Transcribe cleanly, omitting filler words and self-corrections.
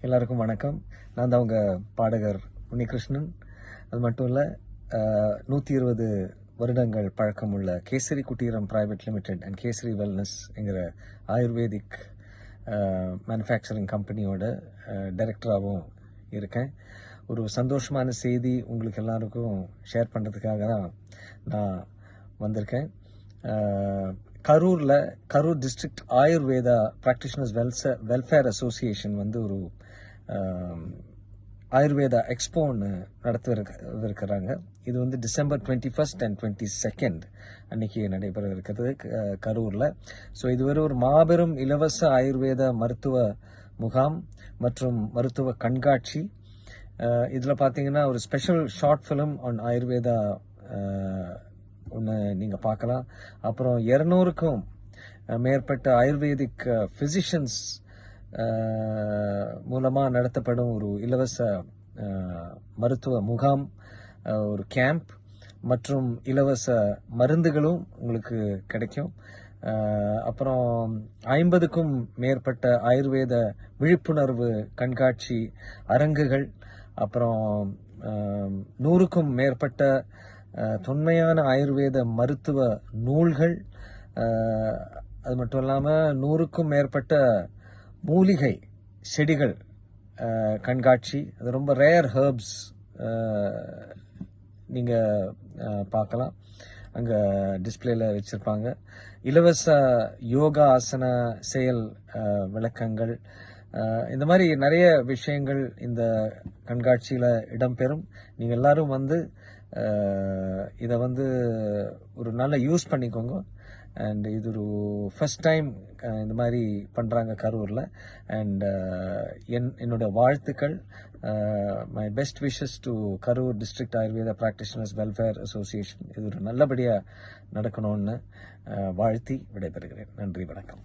எல்லாருக்கும் வணக்கம். நான் தான் உங்கள் பாடகர் உன்னிகிருஷ்ணன். அது மட்டும் இல்லை, 120 வருடங்கள் பழக்கமுள்ள Kesari Kuteeram private limited and Kesari wellness என்கிற ஆயுர்வேதிக் மேனுஃபேக்சரிங் கம்பெனியோட டைரக்டராகவும் இருக்கேன். ஒரு சந்தோஷமான செய்தி உங்களுக்கு எல்லாருக்கும் ஷேர் பண்ணுறதுக்காக தான் நான் வந்திருக்கேன். Karur district Ayurveda practitioners welfare association ஒரு ஆயுர்வேதா எக்ஸ்போன்னு நடத்தவிருக்கிறாங்க. இது டிசம்பர் 21 and 22 அன்னைக்கு நடைபெற இருக்கிறது கரூரில். ஸோ இதுவரை ஒரு மாபெரும் இலவச ஆயுர்வேத மருத்துவ முகாம் மற்றும் மருத்துவ கண்காட்சி. இதில் பார்த்தீங்கன்னா ஒரு special short film on Ayurveda ஒன்று நீங்கள் பார்க்கலாம். அப்புறம் 200க்கும் மேற்பட்ட ஆயுர்வேதிக் ஃபிசிஷியன்ஸ் மூலமாக நடத்தப்படும் ஒரு இலவச மருத்துவ முகாம், ஒரு கேம்ப் மற்றும் இலவச மருந்துகளும் உங்களுக்கு கிடைக்கும். அப்புறம் 50க்கும் மேற்பட்ட ஆயுர்வேத விழிப்புணர்வு கண்காட்சி அரங்குகள், அப்புறம் 100க்கும் மேற்பட்ட தொன்மையான ஆயுர்வேத மருத்துவ நூல்கள், அது மட்டும் இல்லாமல் 100க்கும் மேற்பட்ட மூலிகை செடிகள் கண்காட்சி. அது ரொம்ப ரேர் ஹெர்ப்ஸ் நீங்கள் பார்க்கலாம், அங்கே டிஸ்பிளேல வச்சுருப்பாங்க. இலவச யோகா ஆசன செயல் விளக்கங்கள், இந்த மாதிரி நிறைய விஷயங்கள் இந்த கண்காட்சியில் இடம்பெறும். நீங்கள் எல்லாரும் இதை ஒரு நல்ல யூஸ் பண்ணிக்கோங்க. அண்ட் இது ஒரு ஃபர்ஸ்ட் டைம் இந்த மாதிரி பண்ணுறாங்க கரூரில். அண்ட் என்னோட வாழ்த்துக்கள், my best wishes to Karur district Ayurveda practitioners welfare association. இது ஒரு நல்லபடியாக நடக்கணும்னு வாழ்த்தி விடைபெறுகிறேன். நன்றி, வணக்கம்.